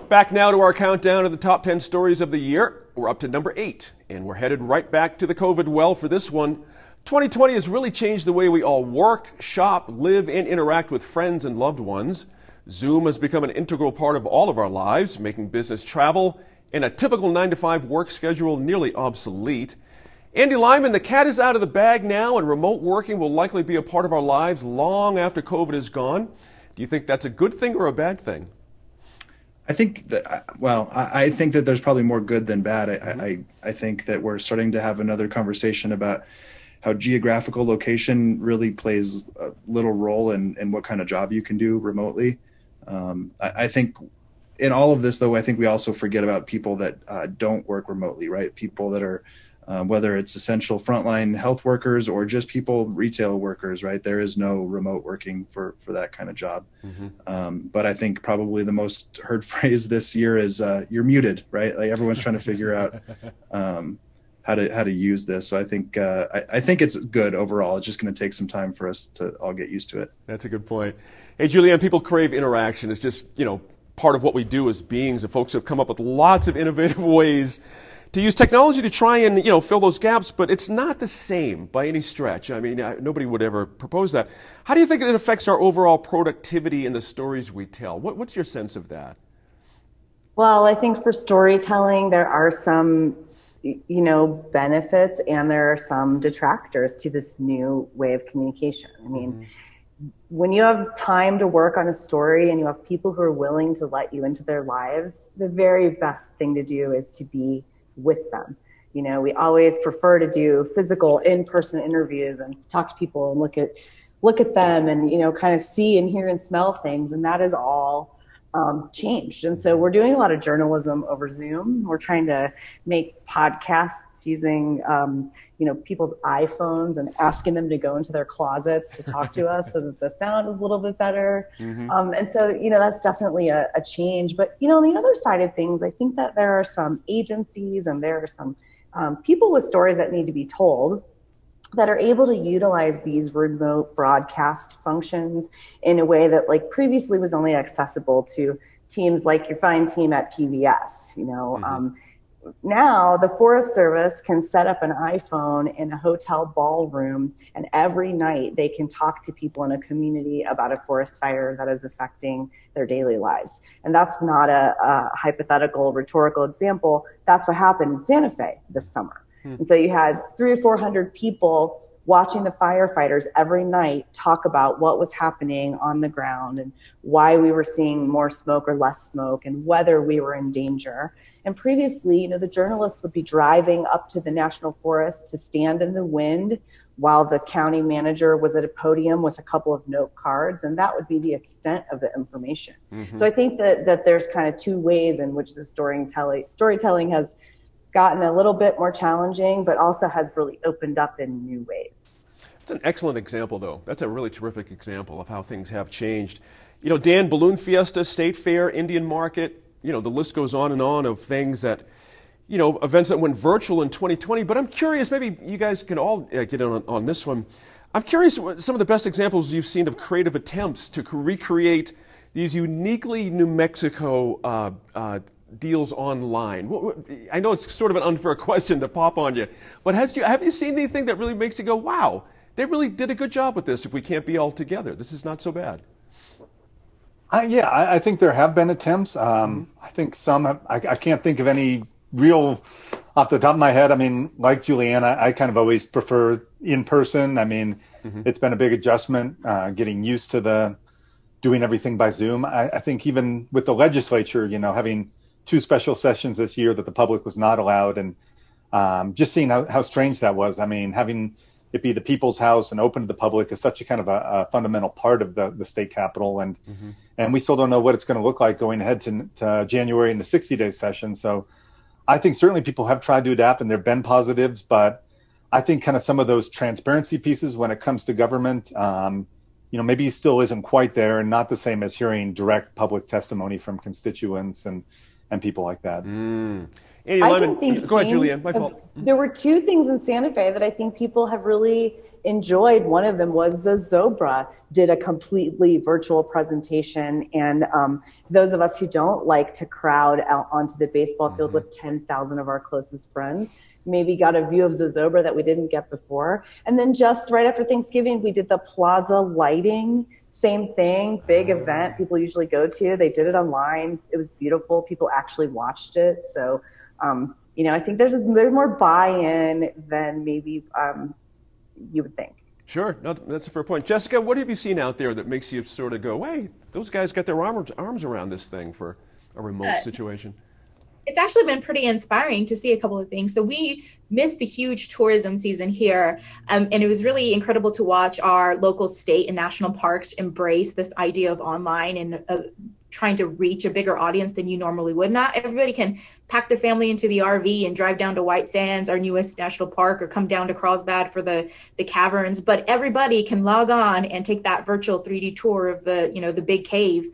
Back now to our countdown of the top 10 stories of the year. We're up to number 8, and we're headed right back to the COVID well for this one. 2020 has really changed the way we all work, shop, live, and interact with friends and loved ones. Zoom has become an integral part of all of our lives, making business travel and a typical 9-to-5 work schedule nearly obsolete. Andy Lyman, the cat is out of the bag now, and remote working will likely be a part of our lives long after COVID is gone. Do you think that's a good thing or a bad thing? I think that, I think that there's probably more good than bad. I think that we're starting to have another conversation about how geographical location really plays a little role in what kind of job you can do remotely. I think in all of this, though, I think we also forget about people that don't work remotely, right? People that are, whether it's essential frontline health workers or just people, retail workers, right? There is no remote working for that kind of job. But I think probably the most heard phrase this year is you're muted, right? Like everyone's trying to figure out how to use this. So I think it's good overall. It's just going to take some time for us to all get used to it. That's a good point. Hey, Julianne, people crave interaction. It's just, part of what we do as beings, and folks have come up with lots of innovative ways to use technology to try and, fill those gaps, but it's not the same by any stretch. I mean, nobody would ever propose that. How do you think it affects our overall productivity in the stories we tell? What's your sense of that? Well, I think for storytelling, there are some, benefits, and there are some detractors to this new way of communication. I mean, when you have time to work on a story and you have people who are willing to let you into their lives, the very best thing to do is to be with them. We always prefer to do physical in-person interviews and talk to people and look at them and, kind of see and hear and smell things. And that is all changed. And so we're doing a lot of journalism over Zoom. We're trying to make podcasts using, people's iPhones and asking them to go into their closets to talk to us so that the sound is a little bit better. And so, that's definitely a change. But, on the other side of things, I think that there are some agencies and there are some people with stories that need to be told that are able to utilize these remote broadcast functions in a way that previously was only accessible to teams like your fine team at PBS. Now the Forest Service can set up an iPhone in a hotel ballroom, and every night they can talk to people in a community about a forest fire that is affecting their daily lives. And that's not a hypothetical, rhetorical example. That's what happened in Santa Fe this summer. And so you had 300 or 400 people watching the firefighters every night talk about what was happening on the ground and why we were seeing more smoke or less smoke and whether we were in danger. And previously, the journalists would be driving up to the National Forest to stand in the wind while the county manager was at a podium with a couple of note cards, and that would be the extent of the information. So I think that there's kind of two ways in which the storytelling has gotten a little bit more challenging, but also has really opened up in new ways. It's an excellent example, though. That's a really terrific example of how things have changed. Dan, Balloon Fiesta, State Fair, Indian Market, the list goes on and on of things that, events that went virtual in 2020. But I'm curious, maybe you guys can all get in on this one. I'm curious what some of the best examples you've seen of creative attempts to recreate these uniquely New Mexico deals online. I know it's sort of an unfair question to pop on you, but have you seen anything that really makes you go, wow, they really did a good job with this if we can't be all together? This is not so bad. I think there have been attempts. I think some, I can't think of any real off the top of my head. I mean, like Julianne, I kind of always prefer in person. I mean, it's been a big adjustment, getting used to doing everything by Zoom. I think even with the legislature, having 2 special sessions this year that the public was not allowed, and just seeing how strange that was. I mean, having it be the people's house and open to the public is such a kind of a fundamental part of the state capitol, and we still don't know what it's going to look like going ahead to January in the 60-day session. So I think certainly people have tried to adapt, and there have been positives, but I think kind of some of those transparency pieces when it comes to government, maybe still isn't quite there, and not the same as hearing direct public testimony from constituents and people like that. Andy Lyman, go ahead, Julianne. My fault. There were 2 things in Santa Fe that I think people have really enjoyed. One of them was Zozobra did a completely virtual presentation. And those of us who don't like to crowd out onto the baseball field with 10,000 of our closest friends maybe got a view of Zozobra that we didn't get before. And then just right after Thanksgiving, we did the Plaza lighting. Same thing, big event people usually go to. They did it online. It was beautiful. People actually watched it. So, you know, I think there's more buy-in than maybe you would think. Sure, no, that's a fair point. Jessica, what have you seen out there that makes you sort of go, hey, those guys got their arms around this thing for a remote situation? It's actually been pretty inspiring to see a couple of things. So we missed the huge tourism season here, and it was really incredible to watch our local state and national parks embrace this idea of online and trying to reach a bigger audience than you normally would. Not everybody can pack their family into the RV and drive down to White Sands, our newest national park, or come down to Carlsbad for the caverns, but everybody can log on and take that virtual 3D tour of the big cave.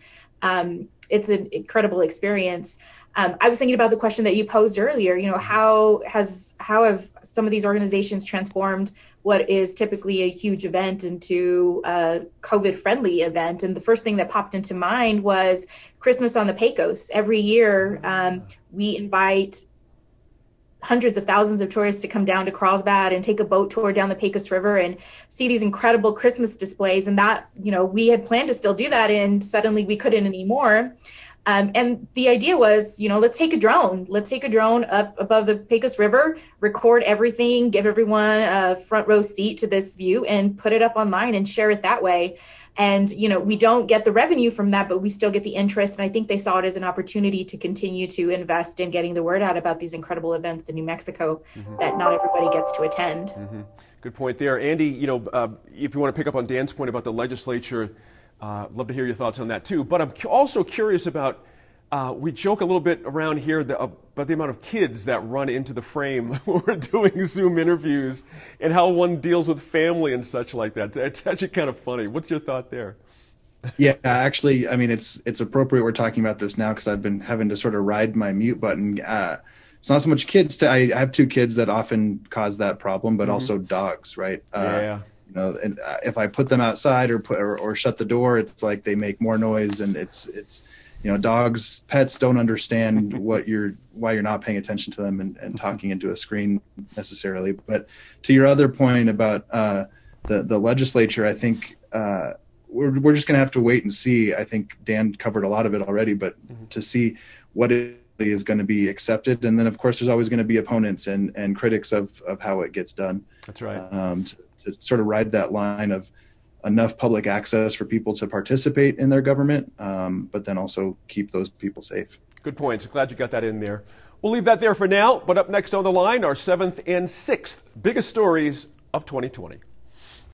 It's an incredible experience. I was thinking about the question that you posed earlier, you know, how have some of these organizations transformed what is typically a huge event into a COVID-friendly event? And the first thing that popped into mind was Christmas on the Pecos. Every year, we invite hundreds of thousands of tourists to come down to Carlsbad and take a boat tour down the Pecos River and see these incredible Christmas displays. And that, you know, we had planned to still do that, and suddenly we couldn't anymore. And the idea was, you know, let's take a drone up above the Pecos River, record everything, give everyone a front row seat to this view, and put it up online and share it that way. And, you know, we don't get the revenue from that, but we still get the interest. And I think they saw it as an opportunity to continue to invest in getting the word out about these incredible events in New Mexico that not everybody gets to attend. Good point there. Andy, you know, if you want to pick up on Dan's point about the legislature, love to hear your thoughts on that too. But I'm also curious about, we joke a little bit around here about the amount of kids that run into the frame when we're doing Zoom interviews and how one deals with family and such like that. It's actually kind of funny. What's your thought there? Yeah, actually, I mean, it's appropriate we're talking about this now because I've been having to sort of ride my mute button. It's not so much kids. I have two kids that often cause that problem, but also dogs, right? Yeah. You know, and if I put them outside or shut the door, it's like they make more noise, and it's you know, pets don't understand why you're not paying attention to them and talking into a screen necessarily. But to your other point about the legislature, I think we're just going to have to wait and see. I think Dan covered a lot of it already, but to see what it is going to be accepted, and then of course there's always going to be opponents and critics of how it gets done. That's right. To sort of ride that line of enough public access for people to participate in their government, but then also keep those people safe. Good points. Glad you got that in there. We'll leave that there for now, but up next on the line, our 7th and 6th biggest stories of 2020.